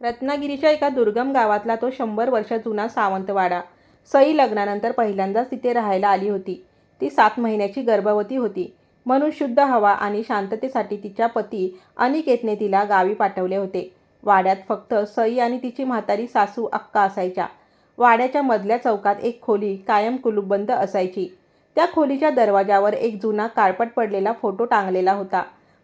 रत्नागिरीच्या एका दुर्गम गावातला तो 100 वर्ष जुना सावंतवाडा. सई लग्नानंतर पहिल्यांदाच तिथे राहायला आली होती. ती 7 महिन्याची गर्भवती होती. म्हणून शुद्ध हवा आणि शांततेसाठी तिच्या पती अनिकेतने तिला गावी पाठवले होते. वाड्यात फक्त सई आणि तिची म्हातारी सासू अक्का असायच्या. वाड्याच्या मधल्या चौकात एक खोली कायम कुलूपबंद असायची. त्या खोलीच्या दरवाजावर एक जुना काळपट पडलेला फोटो टांगलेला होता.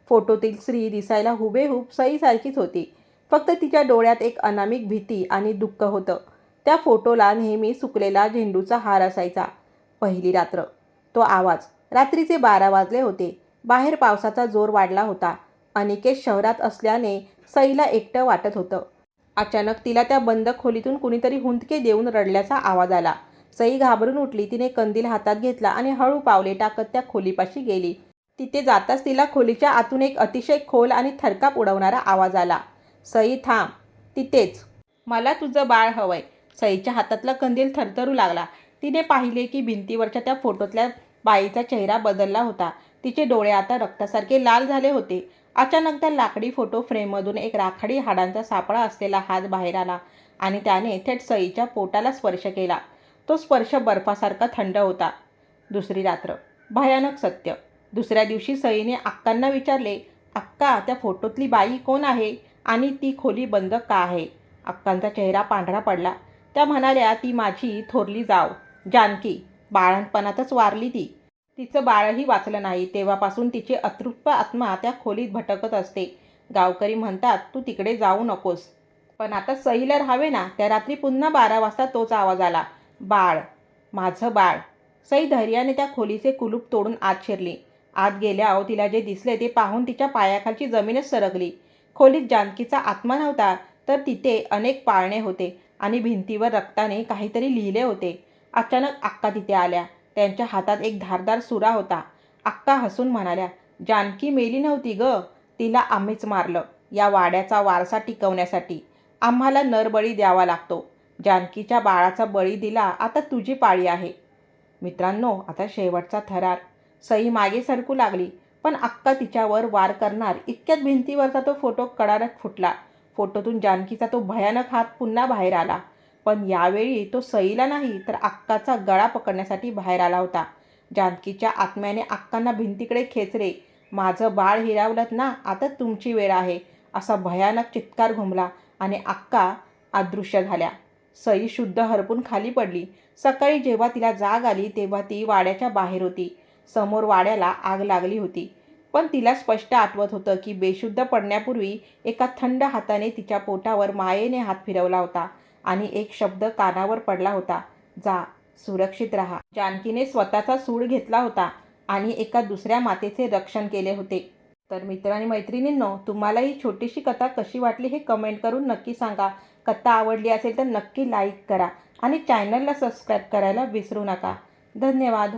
फोटोतील स्त्री दिसायला हुबेहूब सईसारखीच होती. फक्त तिच्या डोळ्यात एक अनामिक भीती आणि दुःख होतं. त्या फोटोला नेहमी सुकलेला झेंडूचा हार असायचा. पहिली रात्र. तो आवाज. रात्रीचे 12 वाजले होते. बाहेर पावसाचा जोर वाढला होता. अनिकेत शहरात असल्याने सईला एकटं वाटत होतं. अचानक तिला त्या बंद खोलीतून कुणीतरी हुंदके देऊन रडल्याचा आवाज आला. सई घाबरून उठली. तिने कंदील हातात घेतला आणि हळू पावले टाकत त्या खोलीपाशी गेली. तिथे जाताच तिला खोलीच्या आतून एक अतिशय खोल आणि थरकाप उडवणारा आवाज आला. सई थांब. तिथेच. मला तुझं बाळ हवंय. सईच्या हातातला कंदील थरथरू लागला. तिने पाहिले की भिंतीवरच्या त्या फोटोतल्या बाईचा चेहरा बदलला होता. तिचे डोळे आता रक्तासारखे लाल झाले होते. अचानक त्या लाकडी फोटो फ्रेममधून एक राखाडी हाडांचा सापळा असलेला हात बाहेर आला आणि त्याने थेट सईच्या पोटाला स्पर्श केला. तो स्पर्श बर्फासारखा थंड होता. दुसरी रात्र. भयानक सत्य. दुसऱ्या दिवशी सईने अक्कांना विचारले, अक्का, त्या फोटोतली बाई कोण आहे आणि ती खोली बंद का आहे? अक्कांचा चेहरा पांढरा पडला. त्या म्हणाल्या, ती माझी थोरली जाव जानकी. बाळंतपणातच वारली ती. तिचं बाळही वाचलं नाही. तेव्हापासून तिची अतृप्त आत्मा त्या खोलीत भटकत असते. गावकरी म्हणतात तू तिकडे जाऊ नकोस. पण आता सईला राहावे ना. त्या रात्री पुन्हा 12 वाजता तोच आवाज आला. बाळ, माझं बाळ. सई धैर्याने त्या खोलीचे कुलूप तोडून आत शिरली. आत गेल्यावर तिला जे दिसले ते पाहून तिच्या पायाखालची जमीनच सरकली. खोलीत जानकीचा आत्मा नव्हता, तर तिथे अनेक पाळणे होते आणि भिंतीवर रक्ताने काहीतरी लिहिले होते. अचानक अक्का तिथे आल्या. त्यांच्या हातात एक धारदार सुरा होता. अक्का हसून म्हणाल्या, जानकी मेली नव्हती ग. तिला आम्हीच मारलं. या वाड्याचा वारसा टिकवण्यासाठी आम्हाला नरबळी द्यावा लागतो. जानकीच्या बाळाचा बळी दिला. आता तुझी पाळी आहे. मित्रांनो, आता शेवटचा थरार. सई मागे सरकू लागली. पण अक्का तिच्यावर वार करणार इतक्यात भिंतीवरचा तो फोटो कडाडत फुटला. फोटोतून जानकीचा तो भयानक हात पुन्हा बाहेर आला. पण यावेळी तो सईला नाही तर अक्काचा गळा पकडण्यासाठी बाहेर आला होता. जानकीच्या आत्म्याने अक्कांना भिंतीकडे खेचले. माझं बाळ हिरावलंत ना, आता तुमची वेळ आहे. असा भयानक चित्कार घुमला आणि अक्का अदृश्य झाल्या. सई शुद्ध हरपून खाली पडली. सकाळी जेव्हा तिला जाग आली तेव्हा ती वाड्याच्या बाहेर होती. समोर वाड्याला आग लागली होती. पण तिला स्पष्ट आठवत होतं की बेशुद्ध पडण्यापूर्वी एका थंड हाताने तिच्या पोटावर मायेने हात फिरवला होता आणि एक शब्द कानावर पडला होता, जा, सुरक्षित राहा. जानकीने स्वतःचा सूड घेतला होता आणि एका दुसऱ्या मातेचे रक्षण केले होते. तर मित्र आणि मैत्रिणींनो, तुम्हाला ही छोटीशी कथा कशी वाटली हे कमेंट करून नक्की सांगा. कथा आवडली असेल तर नक्की लाईक करा आणि चॅनलला सबस्क्राईब करायला विसरू नका. धन्यवाद.